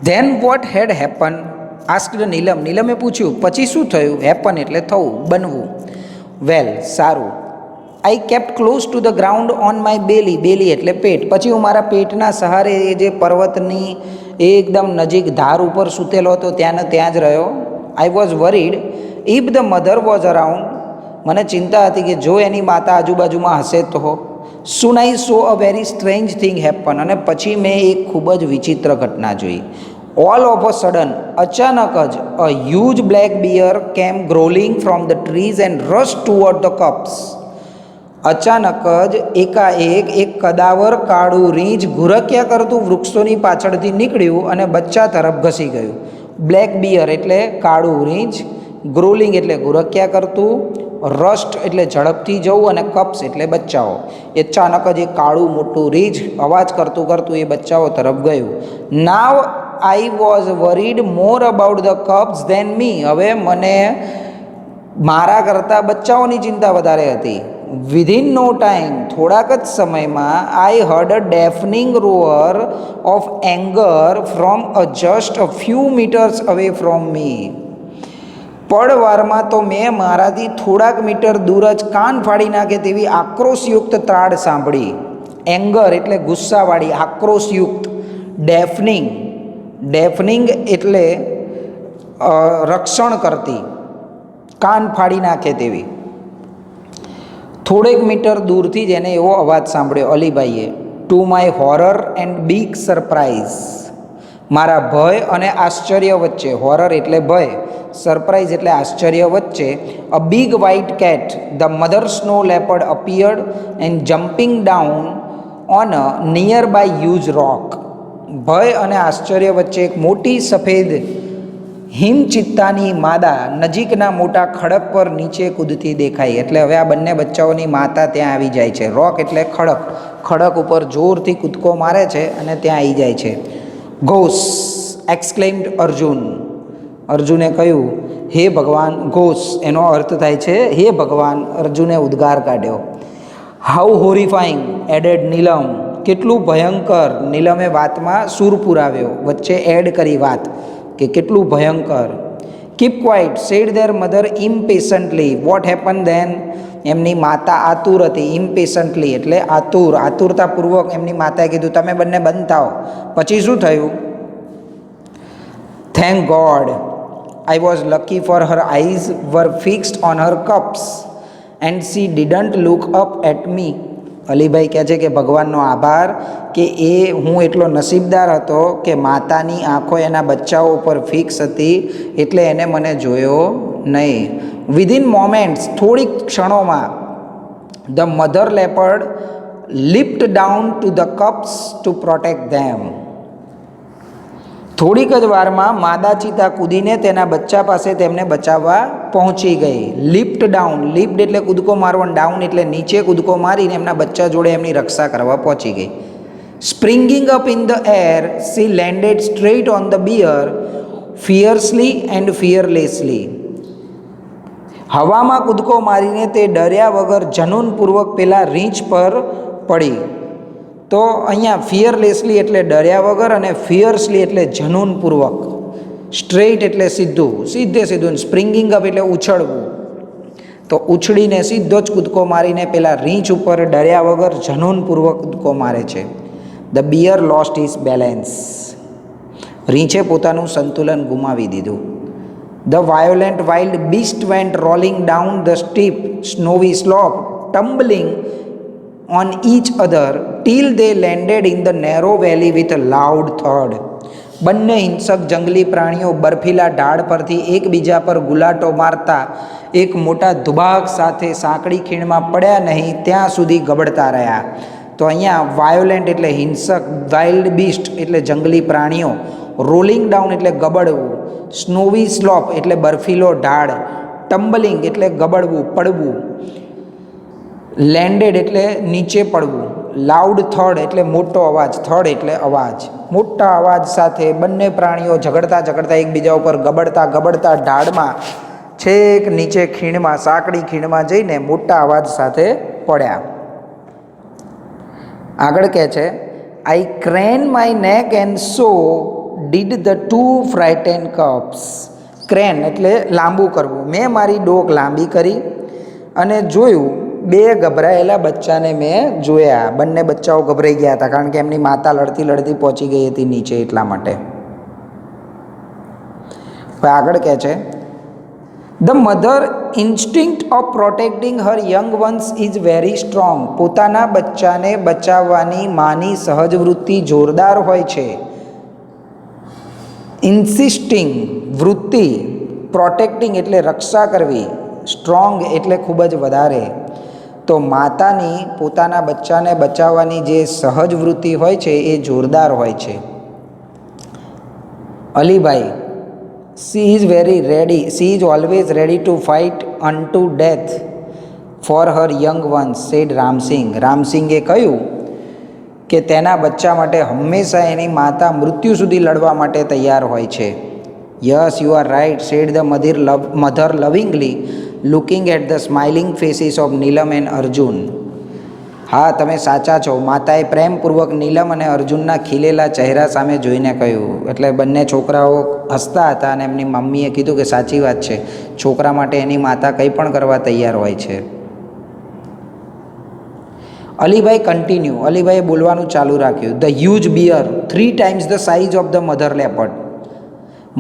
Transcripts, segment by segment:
Than what had happen asked Neelam. નીલમે પૂછ્યું પછી શું થયું? હેપન એટલે થવું, બનવું. વેલ, સારું. I kept close to the ground on my belly. Belly એટલે પેટ. પછી હું મારા પેટના સહારે એ જે પર્વતની એકદમ નજીક ધાર ઉપર સૂતેલો હતો ત્યાં ને ત્યાં જ રહ્યો. આઈ was worried if the mother was around. મને ચિંતા હતી કે જો એની માતા આજુબાજુમાં હશે તો. Soon I saw a very strange thing happen. અને પછી મેં એક ખૂબ જ વિચિત્ર ઘટના જોઈ. ઓલ ઓફ અ સડન, અચાનક જ a huge black bear came growling from the trees and rush toward the cubs. અચાનક જ એકાએક એક કદાવર કાળું રીંછ ઘુરક્યા કરતું વૃક્ષોની પાછળથી નીકળ્યું અને બચ્ચા તરફ ઘસી ગયું. બ્લેક બિયર એટલે કાળું રીંછ, ગ્રોલિંગ એટલે ઘુરક્યા કરતું, રસ્ટ એટલે ઝડપથી જવું અને કપ્સ એટલે બચ્ચાઓ. અચાનક જ એ કાળું મોટું રીંછ અવાજ કરતું કરતું એ બચ્ચાઓ તરફ ગયું. Now I was worried more about the cubs than me. હવે મને મારા કરતાં બચ્ચાઓની ચિંતા વધારે હતી. વિધિન નો ટાઈમ, થોડાક જ સમયમાં I heard a deafening roar of anger from a just a few meters away from me. પળવારમાં તો મેં મારાથી થોડાક મીટર દૂર જ કાન ફાડી નાખે તેવી આક્રોશયુક્ત ત્રાડ સાંભળી. એંગર એટલે ગુસ્સાવાળી, આક્રોશયુક્ત. ડેફનિંગ, ડેફનિંગ એટલે રક્ષણ કરતી, કાન ફાડી નાખે તેવી. થોડેક મીટર દૂરથી જ એને એવો અવાજ સાંભળ્યો અલીભાઈએ. To my horror and big surprise. મારા ભય અને આશ્ચર્ય વચ્ચે. હોરર એટલે ભય, સરપ્રાઇઝ એટલે આશ્ચર્ય વચ્ચે. A big white cat, the mother snow leopard appeared and jumping down on a nearby huge rock. ભય અને આશ્ચર્ય વચ્ચે એક મોટી સફેદ હિમચિત્તાની માદા નજીકના મોટા ખડક પર નીચે કૂદતી દેખાઈ. એટલે હવે આ બંને બચ્ચાઓની માતા ત્યાં આવી જાય છે. રોક એટલે ખડક, ખડક ઉપર જોરથી કૂદકો મારે છે અને ત્યાં આવી જાય છે. ઘોષ એક્સક્લેમ્ડ અર્જુન. અર્જુને કહ્યું, હે ભગવાન. ઘોષ એનો અર્થ થાય છે હે ભગવાન. અર્જુને ઉદ્ગાર કાઢ્યો. હાઉ હોરિફાઈંગ એડેડ નીલમ. કેટલું ભયંકર. નીલમે વાતમાં સૂર પુરાવ્યો, વચ્ચે એડ કરી વાત કે કેટલું ભયંકર. Keep quiet said their mother impatiently. What happen then. એમની માતા આતુર હતી. ઇમ્પેશન્ટલી એટલે આતુર, આતુરતાપૂર્વક એમની માતાએ કીધું તમે બંને બંધ થાઓ. પછી શું થયું? Thank God I was lucky for her eyes were fixed on her cups and she didn't look up at me. Alibhai કહે છે કે ભગવાનનો આભાર કે હું એટલો નસીબદાર હતો કે માતાની આંખો એના બચ્ચાઓ ઉપર ફિક્સ હતી એટલે એને મને જોયો નહીં. વિધિન મોમેન્ટ્સ, થોડીક ક્ષણોમાં, the mother leopard leapt down to the cubs to protect them. થોડીક જ વારમાં માદા ચિતા કૂદીને તેના બચ્ચા પાસે તેમને બચાવવા પહોંચી ગઈ. લિફ્ટ ડાઉન, લિફ્ટ એટલે કૂદકો મારવાનો, ડાઉન એટલે નીચે કૂદકો મારીને એમના બચ્ચા જોડે એમની રક્ષા કરવા પહોંચી ગઈ. Springing up in the air she landed straight on the bear fiercely and fearlessly. હવામાં કૂદકો મારીને તે ડર્યા વગર જનૂનપૂર્વક પેલા રીંછ પર પડી. તો અહીંયા ફિયરલેસલી એટલે ડર્યા વગર અને ફિયર્સલી એટલે જનૂનપૂર્વક. સ્ટ્રેઇટ એટલે સીધું, સીધે સીધું. સ્પ્રિંગિંગ અપ એટલે ઉછળવું. તો ઉછળીને સીધો જ કૂદકો મારીને પેલા રીંછ ઉપર ડર્યા વગર જનૂનપૂર્વક કૂદકો મારે છે. The bear lost his balance. રીંછે પોતાનું સંતુલન ગુમાવી દીધું. The violent wild beast went rolling down the steep snowy slope tumbling on each other till they landed in the narrow valley with a loud thud. બંને હિંસક જંગલી પ્રાણીઓ બર્ફીલા ઢાળ પરથી એકબીજા પર ગુલાટો મારતા એક મોટા ધુબાક સાથે સાંકડી ખીણમાં પડ્યા નહીં ત્યાં સુધી ગબડતા રહ્યા. તો અહીંયા વાયોલેન્ટ એટલે હિંસક, વાઇલ્ડ બીસ્ટ એટલે જંગલી પ્રાણીઓ, રોલિંગ ડાઉન એટલે ગબડવું, સ્નોવી સ્લોપ એટલે બર્ફીલો ઢાળ, ટમ્બલિંગ એટલે ગબડવું, પડવું, લેન્ડેડ એટલે નીચે પડવું, લાઉડ થડ એટલે મોટો અવાજ, થડ એટલે અવાજ. મોટા અવાજ સાથે બંને પ્રાણીઓ ઝઘડતા ઝઘડતા એકબીજા ઉપર ગબડતા ગબડતા ઢાળમાં છેક નીચે ખીણમાં, સાંકડી ખીણમાં જઈને મોટા અવાજ સાથે પડ્યા. આગળ કહે છે, I crane my neck and so did the two frightened cubs. Crane એટલે લાંબુ કરવું. મેં મારી ડોક લાંબી કરી અને જોયું બે ગભરાયેલા બચ્ચાને મેં જોયા. બંને બચ્ચાઓ ગભરાઈ ગયા હતા કારણ કે એમની માતા લડતી લડતી પહોંચી ગઈ હતી નીચે એટલા માટે. હવે આગળ કહે છે, the mother instinct of protecting Har young ones is very strong. પોતાના બચ્ચાને બચાવવાની માની સહજ વૃત્તિ જોરદાર હોય છે. ઇન્સિસ્ટિંગ વૃત્તિ, પ્રોટેક્ટિંગ એટલે રક્ષા કરવી, સ્ટ્રોંગ એટલે ખૂબ જ વધારે. તો માતાની પોતાના બચ્ચાને બચાવવાની જે સહજ વૃત્તિ હોય છે એ જોરદાર હોય છે. Alibhai, she is very ready, she is always ready to fight unto death for her young ones, said Ram Singh. રામસિંગે કહ્યું કે તેના બચ્ચા માટે હંમેશા એની માતા મૃત્યુ સુધી લડવા માટે તૈયાર હોય છે. Yes, you are right, said the mother lovingly, looking at the smiling faces of Neelam and Arjun. હા, તમે સાચા છો. માતાએ પ્રેમપૂર્વક નીલમ અને અર્જુનના ખીલેલા ચહેરા સામે જોઈને કહ્યું. એટલે બંને છોકરાઓ હસતા હતા અને એમની મમ્મીએ કીધું કે સાચી વાત છે, છોકરા માટે એની માતા કંઈ પણ કરવા તૈયાર હોય છે. અલીભાઈ કન્ટિન્યુ, અલીભાઈએ બોલવાનું ચાલુ રાખ્યું. The huge bear 3 times the size of the mother leopard.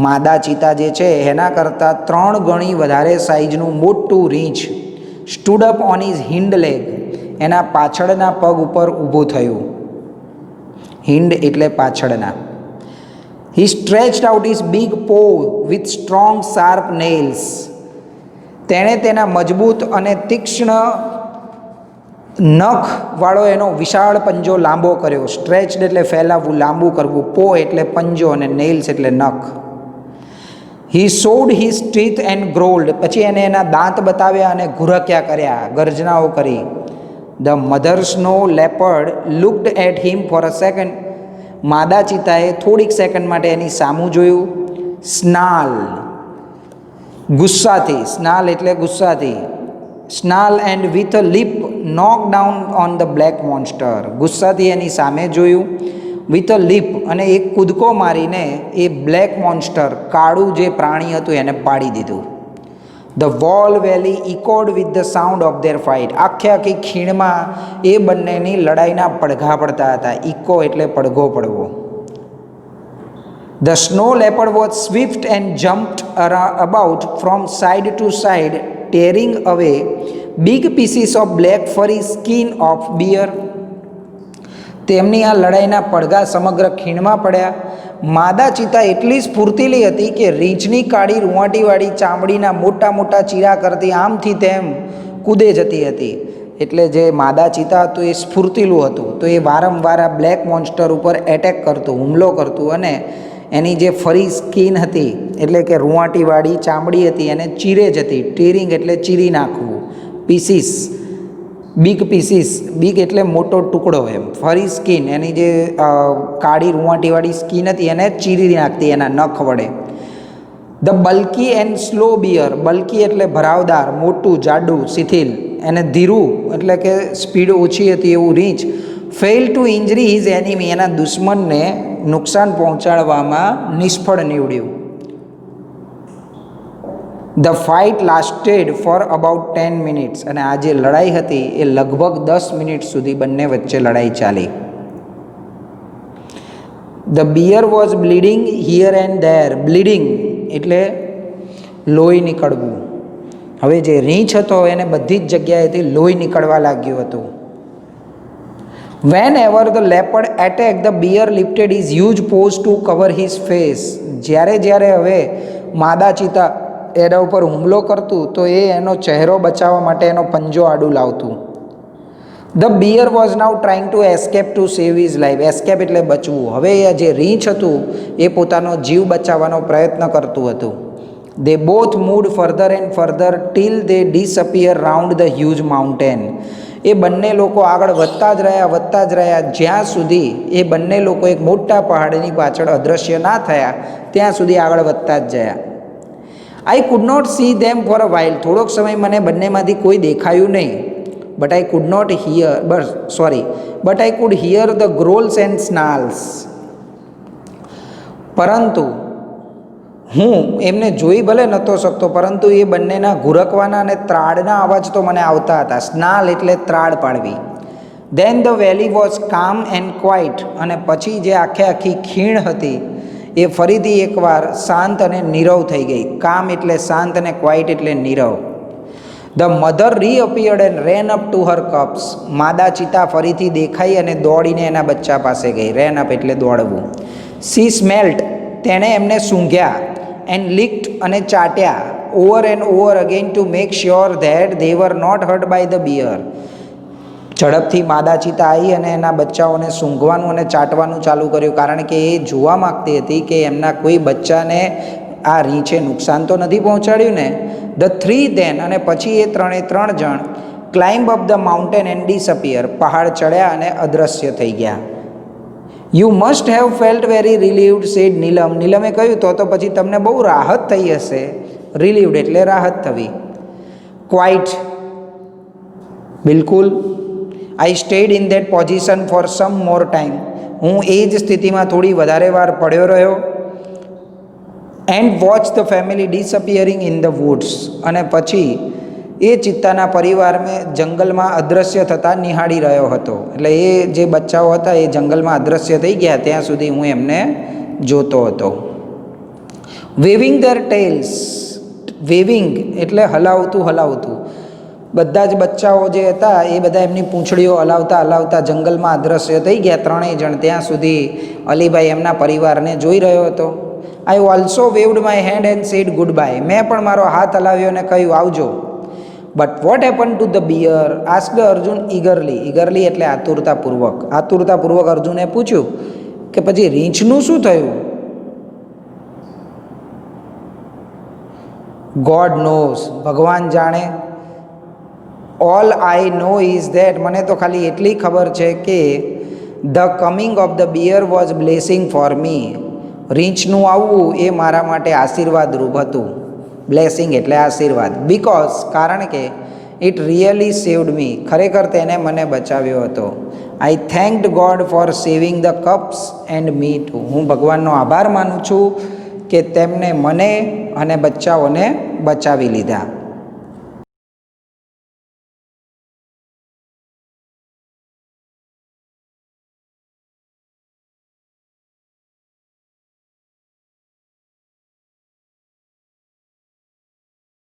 માદા ચિતા જે છે એના કરતાં 3 ગણી વધારે સાઇઝનું મોટું રીંછ stood up on his hind leg, એના પાછળના પગ ઉપર ઊભું થયું. હિન્ડ એટલે પાછળના. He stretched out his big paw with strong sharp nails. તેણે તેના મજબૂત અને તીક્ષ્ણ નખવાળો એનો વિશાળ પંજો લાંબો કર્યો. સ્ટ્રેચ્ડ એટલે ફેલાવવું, લાંબુ કરવું. પો એટલે પંજો અને નેલ્સ એટલે નખ. હી શોડ હિઝ ટીથ એન્ડ ગ્રોલ્ડ. પછી એને એના દાંત બતાવ્યા અને ઘુરક્યા કર્યા, ગર્જનાઓ કરી. The mother snow leopard looked at him for a second. માદા ચિતાએ થોડીક સેકન્ડ માટે એની સામું જોયું. સ્નાલ ગુસ્સાથી, સ્નાલ એટલે ગુસ્સાથી. Snarl and with a leap knock down on the black monster. ગુસ્સાથી એની સામે જોયું. વિથ અ લીપ અને એક કૂદકો મારીને એ બ્લેક મોન્સ્ટર, કાળું જે પ્રાણી હતું એને પાડી દીધું. The wall valley echoed with the sound of their fight. આખી ખીણમાં એ બંનેની લડાઈના પડઘા પડતા હતા. ઇકો એટલે પડઘો પડવો. The snow leopard was swift and jumped about from side to side, tearing away big pieces of black furry skin of bear. તેમની આ લડાઈના પડઘા સમગ્ર ખીણમાં પડ્યા. માદા ચિતા એટલી સ્ફૂર્તિલી હતી કે રીંછની કાળી રૂંવાટીવાળી ચામડીના મોટા મોટા ચીરા કરતી આમથી તેમ કૂદે જતી હતી. એટલે જે માદા ચિતા હતું એ સ્ફૂર્તિલું હતું, તો એ વારંવાર આ બ્લેક મોન્સ્ટર ઉપર એટેક કરતું, હુમલો કરતું અને એની જે ફરી સ્કિન હતી એટલે કે રૂંવાટીવાળી ચામડી હતી એને ચીરે જતી. ટીરિંગ એટલે ચીરી નાખવું. પીસીસ, બિગ પીસીસ, બિગ એટલે મોટો ટુકડો એમ. ફરી સ્કિન એની જે કાળી રૂંવાટીવાળી સ્કિન હતી એને ચીરી નાખતી એના નખ વડે. The bulky and slow bear. Bulky એટલે ભરાવદાર, મોટું, જાડું, શિથિલ. એને ધીરું એટલે કે સ્પીડ ઓછી હતી એવું રીંછ fail to injury his enemy. એના દુશ્મનને નુકસાન પહોંચાડવામાં નિષ્ફળ નીવડ્યું. The fight lasted for about 10 minutes. અને આ જે લડાઈ હતી એ લગભગ 10 મિનિટ સુધી બંને વચ્ચે લડાઈ ચાલી. The bear was bleeding here and there. Bleeding એટલે લોહી નીકળવું. હવે જે રીંછ હતો એને બધી જ જગ્યાએથી લોહી નીકળવા લાગ્યું હતું. Whenever the leopard attack the bear lifted his huge paws to cover his face. જ્યારે હવે માદા ચિતા એના ઉપર હુમલો કરતું તો એ એનો ચહેરો બચાવવા માટે એનો પંજો આડું લાવતું. The bear was now trying to escape to save his life. Escape એટલે બચવું. હવે એ જે રીંછ હતું એ પોતાનો જીવ બચાવવાનો પ્રયત્ન કરતું હતું. They both moved further and further till they disappear round the huge mountain. એ બંને લોકો આગળ વધતા જ રહ્યા જ્યાં સુધી એ બંને લોકો એક મોટા પહાડની પાછળ અદૃશ્ય ના થયા ત્યાં સુધી આગળ વધતા જ ગયા. I could not see them for a while. થોડોક સમય મને બંનેમાંથી કોઈ દેખાયું નહીં. But I could hear the growls and snarls. પરંતુ હું એમને જોઈ ભલે નહોતો શકતો, પરંતુ એ બંનેના ઘુરકવાના અને ત્રાડના અવાજ તો મને આવતા હતા. સ્નાલ એટલે ત્રાડ પાડવી. Then the valley was calm and quiet, અને પછી જે આખી ખીણ હતી એ ફરીથી એકવાર શાંત અને નીરવ થઈ ગઈ. કામ એટલે શાંત અને ક્વાઇટ એટલે નીરવ. The mother reappeared and ran up to her cubs. માદા ચિતા ફરીથી દેખાઈ અને દોડીને એના બચ્ચા પાસે ગઈ. રેન અપ એટલે દોડવું. સી સ્મેલ્ટ, તેણે એમને સૂંઘ્યા. એન્ડ લિક્ડ અને ચાટ્યા. Over and over again to make sure that they were not hurt by the bear. ઝડપથી માદા ચિતા આવી અને એના બચ્ચાઓને સૂંઘવાનું અને ચાટવાનું ચાલુ કર્યું, કારણ કે એ જોવા માગતી હતી કે એમના કોઈ બચ્ચાને આ રીંછે નુકસાન તો નથી પહોંચાડ્યું ને. ધ થ્રી ધેન, અને પછી એ ત્રણ જણ climb up the mountain and disappear, પહાડ ચડ્યા અને અદૃશ્ય થઈ ગયા. You must have felt very relieved said Neelam. નીલમે કહ્યું તો પછી તમને બહુ રાહત થઈ હશે. રિલીવડ એટલે રાહત થવી. ક્વાઇટ, બિલકુલ. I stayed in that position for some more time. હું એ જ સ્થિતિમાં થોડી વધારે વાર પડ્યો રહ્યો. And watch the family disappearing in the woods, અને પછી એ ચિત્તાના પરિવારને જંગલમાં અદૃશ્ય થતાં નિહાળી રહ્યો હતો. એટલે એ જે બચ્ચાઓ હતા એ જંગલમાં અદૃશ્ય થઈ ગયા ત્યાં સુધી હું એમને જોતો હતો. Weaving there tales. વેવિંગ એટલે હલાવતું. બધા જ બચ્ચાઓ જે હતા એ બધા એમની પૂંછડીઓ હલાવતા જંગલમાં અદૃશ્ય થઈ ગયા. ત્રણેય જણ ત્યાં સુધી અલીભાઈ એમના પરિવારને જોઈ રહ્યો હતો. I also waved my hand and said goodbye. મેં પણ મારો હાથ હલાવ્યો અને કહ્યું આવજો. But what happen to the bear? Asked Arjun eagerly એટલે આતુરતાપૂર્વક અર્જુને પૂછ્યું કે પછી રીંછનું શું થયું? ગોડ નોઝ, ભગવાન જાણે. All I know is that, મને તો ખાલી એટલી ખબર છે કે the coming of the bear was blessing for me. રીંછનું આવવું એ મારા માટે આશીર્વાદરૂપ હતું. બ્લેસિંગ એટલે આશીર્વાદ. બિકોઝ, કારણ કે ઇટ રિયલી સેવ્ડ મી, ખરેખર તેને મને બચાવ્યો હતો. I thanked God for saving the cubs and me too. હું ભગવાનનો આભાર માનું છું કે તેમને મને અને બચ્ચાઓને બચાવી લીધા.